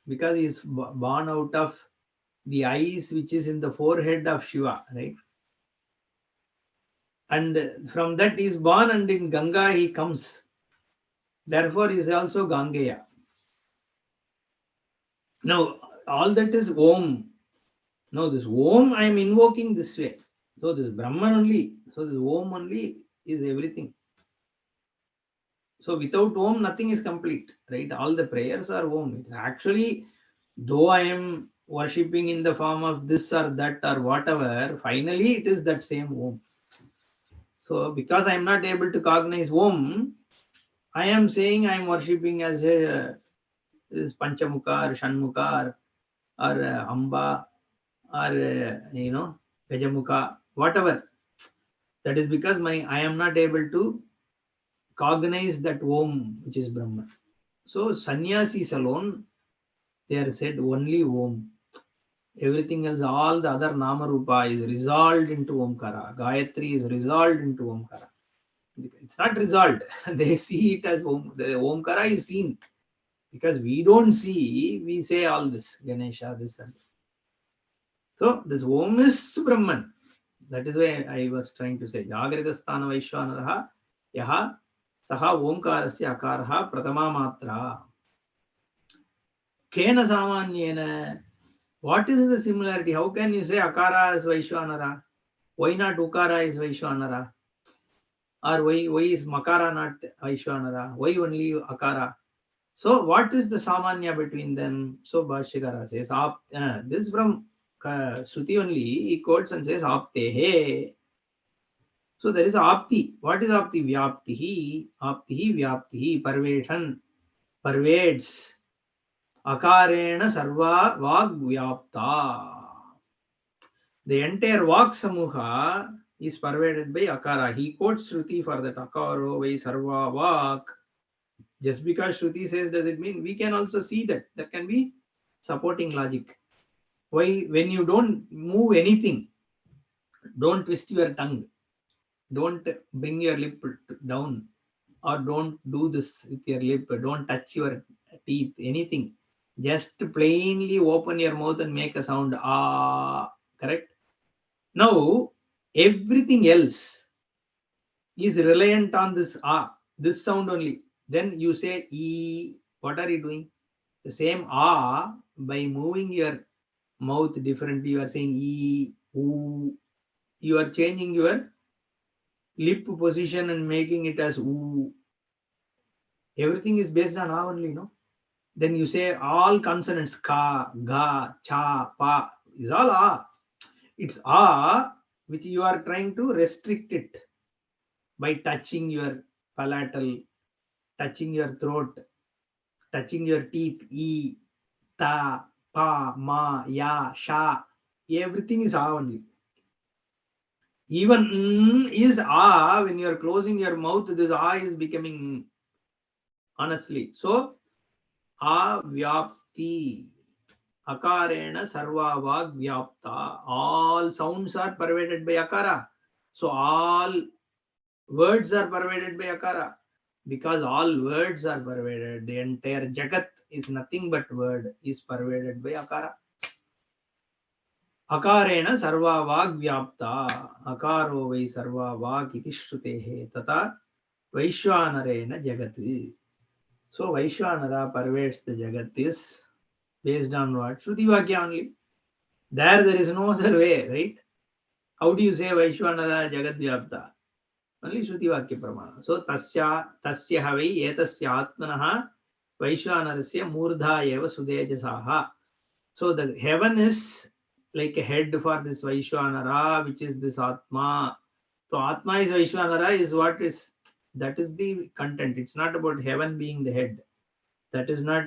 because he is born out of the eyes which is in the forehead of Shiva, right? And from that he is born, and in Ganga he comes. Therefore, he is also Gangeya. Now, all that is Om. Now, this Om I am invoking this way. So, this Brahman only. So, this Om only is everything. So, without Om, nothing is complete, right? All the prayers are Om. It's actually, though I am worshipping in the form of this or that or whatever, finally it is that same Om. So, because I am not able to cognize Om, I am saying I am worshipping as a This is Panchamuka or Shanmuka or Amba or Gajamuka, whatever. That is because I am not able to cognize that Om, which is Brahman. So sannyasis alone, they are said only Om. Everything else, all the other Nama Rupa is resolved into Omkara. Gayatri is resolved into Omkara. It's not resolved. They see it as Om. The Omkara is seen. Because we don't see, we say all this, Ganesha, this and that. So this Om is Brahman. That is why I was trying to say, Jagrita Sthana Vaishwanaraha, Yaha, Saha Omkarasya Akaraha, Pratama Matra. Kena Samanyena. What is the similarity? How can you say Akara is Vaishwanara? Why not Ukara is Vaishwanara? Or why is Makara not Vaishwanara? Why only Akara? So what is the Samanya between them? So Bhashyakara says, this is from Shruti only, he quotes and says, Aptehe. So there is Apti. What is Apti? Vyaptihi. Aptihi, Vyaptihi. Parveshan. Pervades. Akarena Sarva Vag Vyapta. The entire Vak Samuha is pervaded by Akara. He quotes Shruti for that. Akaro vai Sarva Vak. Just because Shruti says, does it mean we can also see that? There can be supporting logic. Why? When you don't move anything, don't twist your tongue, don't bring your lip down, or don't do this with your lip, don't touch your teeth, anything. Just plainly open your mouth and make a sound. Ah, correct? Now, everything else is reliant on this this sound only. Then you say E. What are you doing? The same by moving your mouth differently. You are saying E, oo. You are changing your lip position and making it as oo. Everything is based on only, no? Then you say all consonants ka, ga, cha, pa is all It's which you are trying to restrict it by touching your palatal, touching your throat, touching your teeth, E, ta, pa, ma, ya, sha. Everything is only. Even is when you are closing your mouth, this is becoming honestly. So vyapti. Akarena sarva vag vyapta. All sounds are pervaded by akara. So all words are pervaded by akara. Because all words are pervaded, the entire jagat is nothing but word, is pervaded by akara. Akarena sarva vag vyapta. Akaro vai sarva vag iti shrutehe. Tata Vaishwanarena jagati. So Vaishwanara pervades the jagat is based on what? Shruti Vakya only. There is no other way, right? How do you say Vaishwanara Jagat Vyapta? Only Shruti Vakya Pramana. So tasya havai etasya atmanaha Vaishwanarasya murdha eva sudejasaha. So the heaven is like a head for this Vaishwanara, which is this Atma. So Atma is Vaishwanara is what is, that is the content. It's not about heaven being the head. That is not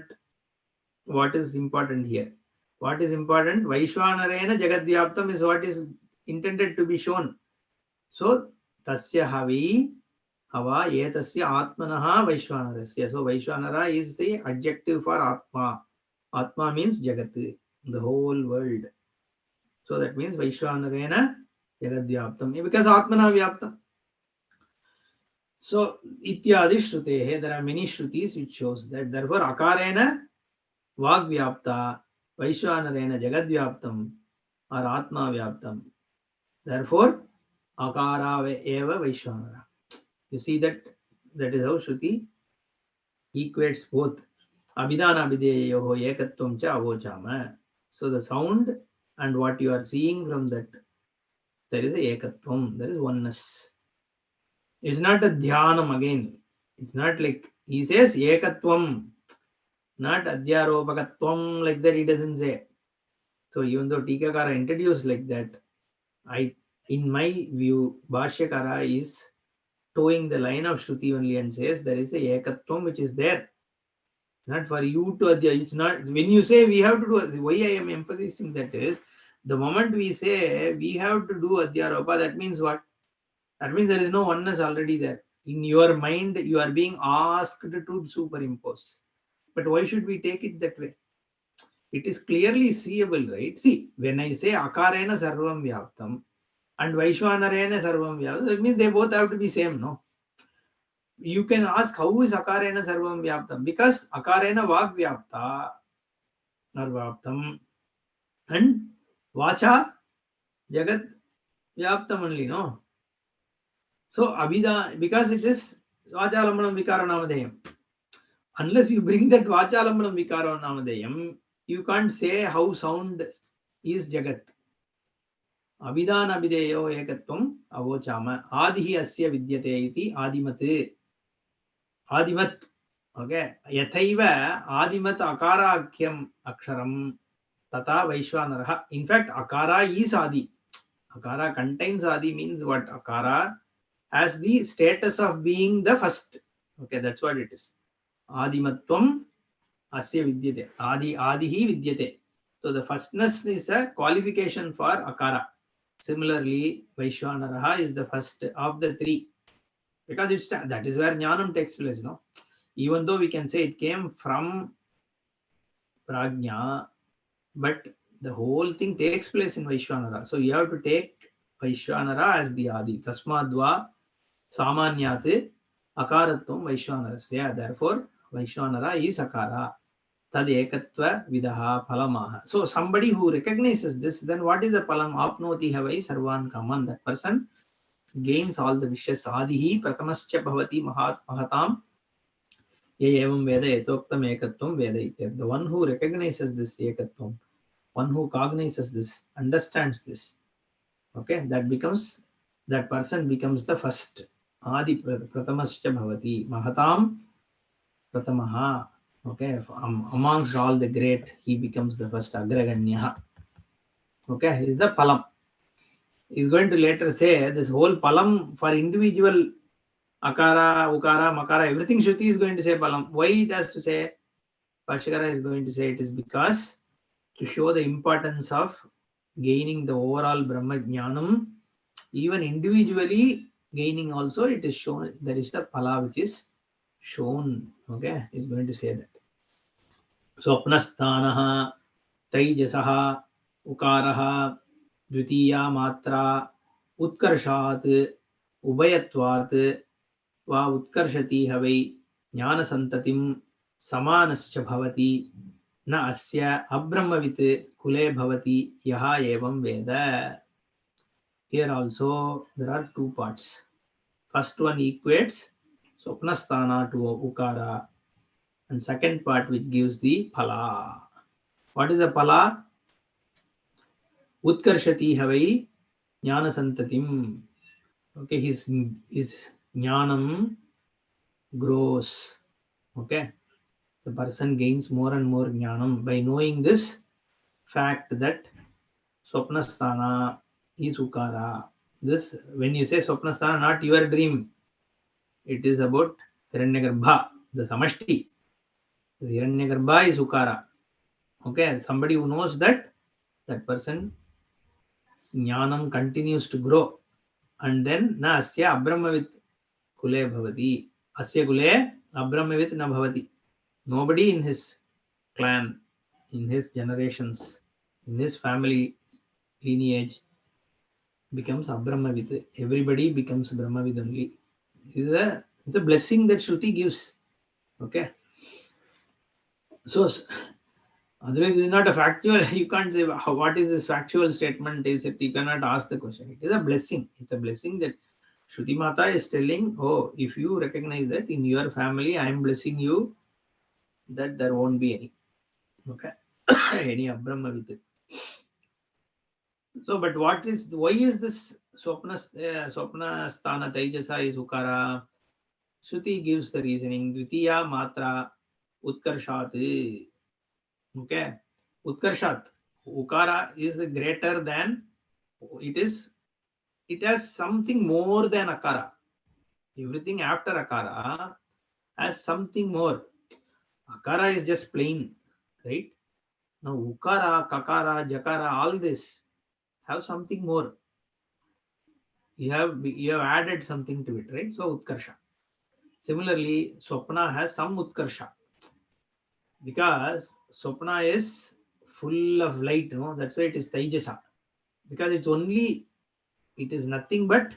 what is important here. What is important? Vaishwanarena Jagadvyaptam is what is intended to be shown. So tasya havi hava etasya atmanaha Vaishwanarasya. So Vaishwanara is the adjective for Atma. Atma means Jagat, the whole world. So that means Vaishwanarena Jagadvyaptam. Because Atmana Vyaptam. So ityadi shrutehe, there are many shrutis which shows that. Therefore Akarena Vagvyapta, Vaishwanarena Jagadvyaptam, or Atma Vyaptam. Therefore, Akara eva Vaishwanara. You see that is how Shruti equates both. Abhidana Abhideyoho Ekatvam cha avochama. So the sound and what you are seeing from that, there is a Ekatvam, there is oneness. It's not a Dhyanam again. It's not like, he says Ekatvam, not Adhyaropakatvam, like that he doesn't say. So even though Tikakara introduced like that, in my view, Bhashyakara is towing the line of Shruti only and says there is a Ekatvam which is there. not for you to adhyaya. It's not, when you say we have to do, why I am emphasizing that is, the moment we say we have to do adhyaropa, that means what? That means there is no oneness already there. In your mind, you are being asked to superimpose. But why should we take it that way? It is clearly seeable, right? See, when I say akarena sarvam vyaptam and vaishwanarena sarvam vyaptam, that means they both have to be same, no? You can ask, how is akarena sarvam vyaptam? Because akarena vak vyapta or vyaptam and vacha jagat vyaptam only, no? So abhida, because it is vachalambanam vikara namadeyam. Unless you bring that vachalambanam vikara namadeyam, you can't say how sound is jagat. Abhidan abhideyo ekatvam avochama. Adihi asya vidyate iti adimat. Adimat. Okay. Yathaiva adimat akarakyam aksharam tata vaishwanaraha. In fact, akara is adi. Akara contains adi means what? Akara has the status of being the first. Okay, that's what it is. Adimatvam asya vidyate. Adihi vidyate. So the firstness is a qualification for akara. Similarly, Vaishwanaraha is the first of the three. Because it's that is where Jnanam takes place, no? Even though we can say it came from Prajna, but the whole thing takes place in Vaishwanara. So you have to take Vaishwanara as the Adi. Tasmadva Samanyat Akaratvam Vaishwanarasya. Therefore, Vaishwanara is Akara. Tad ekatva vidaha palamaha. So somebody who recognizes this, then what is the palam? Apnoti havai sarvan kaman. That person gains all the wishes. Adihi pratamascha bhavati mahatam ye evam veda etoktam ekatvam veda ityad. The one who recognizes this ekatvam, one who cognizes this, understands this, okay, that person becomes the first. Adi pratamascha bhavati mahatam pratamaha. Okay, amongst all the great, he becomes the first. Agraganyaha. Okay, is the palam. He's going to later say this whole palam for individual akara, ukara, makara, everything Shruti is going to say palam. Why it has to say? Bhashyakara is going to say it is because to show the importance of gaining the overall Brahma Jnanam, even individually gaining also, it is shown. There is the pala which is shown. Okay, he's going to say that. Swapnasthanaha Taijasaha Ukaraha Dvitiya Matra Utkarshat Ubayatvat Va Utkarshati Havai Jnana Santatim Samanascha Bhavati Na Asya Abrahmavit Kule Bhavati Yaha Evam Veda. Here also there are two parts. First one equates Swapnasthana to Ukara, and second part which gives the phala. What is the phala? Utkarshati havai jnana santatim. Okay, his jnanam grows. Okay, the person gains more and more jnanam by knowing this fact that swapnasthana is ukara. This, when you say swapnasthana, not your dream. It is about Hiranyagarbha, the samashti. The Hiranyagarbha is ukara. Okay, somebody who knows that, that person jnanam continues to grow, and then na asya abrahmavit kule bhavati. Asya kule abrahmavit na bhavati. Nobody in his clan, in his generations, in his family lineage becomes abrahmavit. Everybody becomes brahmavid only. It's a blessing that Shruti gives. Okay. So otherwise, it is not a factual. You can't say what is this factual statement. Is it? You cannot ask the question. It is a blessing. It's a blessing that Shruti Mata is telling. Oh, if you recognize that in your family, I am blessing you, that there won't be any. Okay, any Abrahma with it. So, but what is? Why is this Swapna Sthana Taijasa is Ukara? Shruti gives the reasoning. Dvitiya Matra Utkarshat. Okay, Utkarshat. Ukara is greater than, it has something more than Akara. Everything after Akara has something more. Akara is just plain, right? Now Ukara, Kakara, Jakara, all this have something more. You have added something to it, right? So Utkarsha. Similarly, Swapna has some Utkarsha because Swapna is full of light, that's why it is Taijasa. Because it is nothing but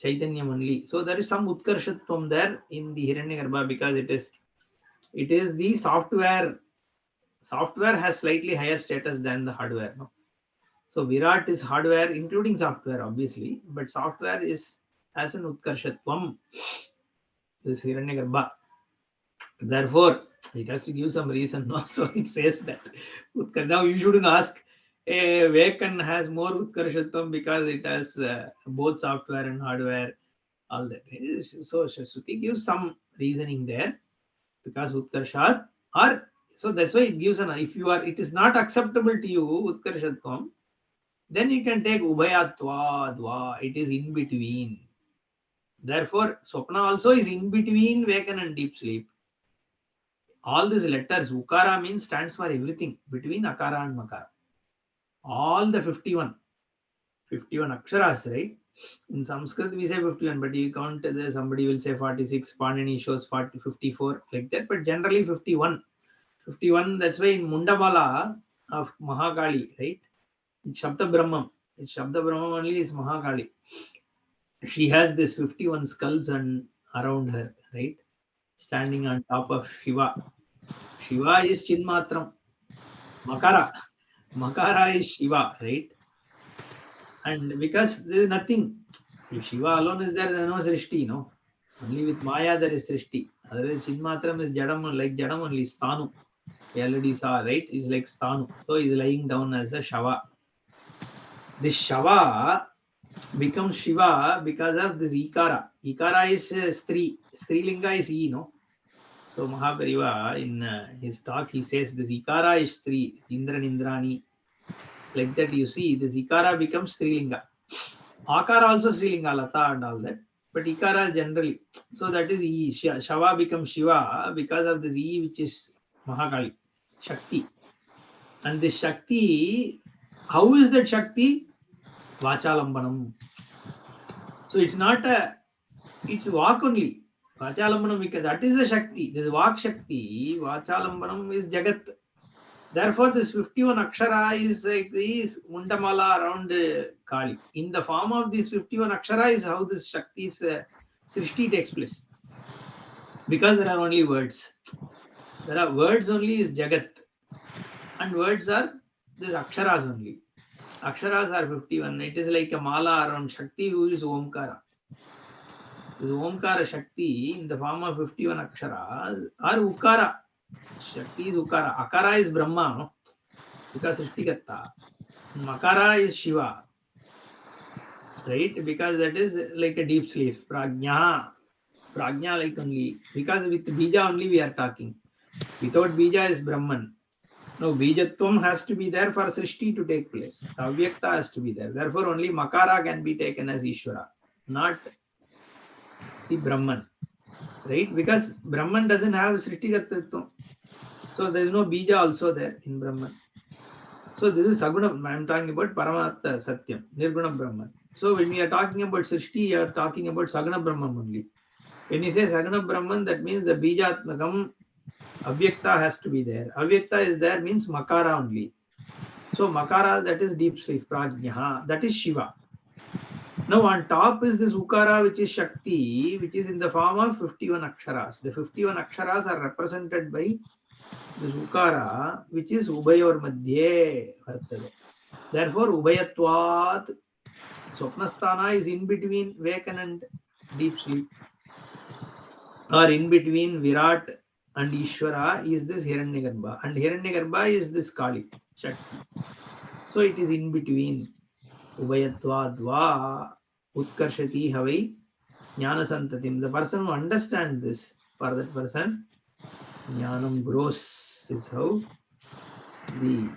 Chaitanyam only. So there is some Utkarshatvam there in the Hiranyagarbha because it is the software. Software has slightly higher status than the hardware. No? So Virat is hardware, including software, obviously, but software has an Utkarshatvam, this Hiranyagarbha. Therefore, it has to give some reason. No? So it says that. Now you shouldn't ask, Vekan has more Utkarshatvam because it has both software and hardware, all that. So Shruti gives some reasoning there because Utkarshat or so that's why it gives it is not acceptable to you, Utkarshatvam, then you can take Ubhayatva, Dva, it is in between. Therefore, Swapna also is in between Vekan and deep sleep. All these letters, Ukara means stands for everything between Akara and Makara. All the 51 aksharas, right? In Sanskrit we say 51, but you count somebody will say 46, Panini shows 54, like that, but generally 51. 51, that's why in Mundamala of Mahakali, right? It's Shabda Brahmam. It's Shabda Brahmam only is Mahakali. She has this 51 skulls around her, right? Standing on top of Shiva. Shiva is Chinmatram. Makara. Makara is Shiva, right? And because there is nothing, if Shiva alone is there is no Srishti, no? Only with Maya there is Srishti. Otherwise, Chinmatram is Jadam, like Jadam only, Sthanu. We already saw, right? Is like Sthanu. So he's lying down as a Shava. This Shava becomes Shiva because of this Ikara. Ikara is Strilinga is E, no? So Mahabhariva in his talk he says this Ikara is Stri, Indran Indrani. Like that you see this Ikara becomes Strilinga. Akara also Strilinga, Lata and all that. But Ikara generally. So that is E. Shava becomes Shiva because of this E which is Mahakali, Shakti. And this Shakti, how is that Shakti? Vachalambanam. So it's not it's Vak only. Vachalambanam, because that is the Shakti. This Vak Shakti, Vachalambanam is Jagat. Therefore, this 51 Akshara is like this Mundamala around Kali. In the form of these 51 Akshara is how this Shakti's Srishti takes place. Because there are only words. There are words only is Jagat. And words are these Aksharas only. Aksharas are 51. It is like a mala around Shakti who is Omkara. This Omkara Shakti in the form of 51 Aksharas are Ukara. Shakti is Ukara. Akara is Brahma, no? Because Srishtigatta. Makara is Shiva. Right? Because that is like a deep sleep. Prajna. Prajna like only. Because with Bija only we are talking. Without Bija is Brahman. No, Bijatvam has to be there for Srishti to take place. Avyakta has to be there. Therefore, only Makara can be taken as Ishvara, not the Brahman. Right? Because Brahman doesn't have Srishtigattatvam. So there is no Bija also there in Brahman. So this is Saguna. I am talking about Paramatta Satyam, Nirguna Brahman. So when we are talking about Srishti, you are talking about Saguna Brahman only. When you say Saguna Brahman, that means the Bijatmakam Avyakta has to be there. Avyakta is there means Makara only. So Makara, that is deep sleep, Prajna, that is Shiva. Now on top is this Ukara, which is Shakti, which is in the form of 51 Aksharas. The 51 Aksharas are represented by this Ukara, which is Ubayor Madhye. Therefore, Ubayatvat, Swapnasthana is in between Vekan and deep sleep. Or in between Virat and Ishvara is this Hiranyagarbha. And Hiranyagarbha is this Kali, Shakti. So it is in between. Ubhayatva Utkarshati Havai Jnana Santatim. The person who understands this, for that person, Jnanam grows is how the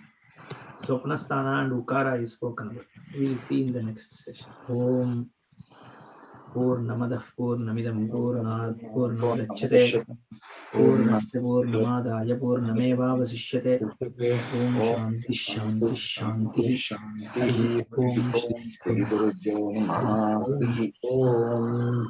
Swapnasthana and Ukara is spoken about. We will see in the next session. Om Purnamadah Purnamidam Purnat Purnamudachyate Purnasya Purnamadaya Purnamevavasishyate. Om Shanti Shanti Shanti. Hari Om Shri Om.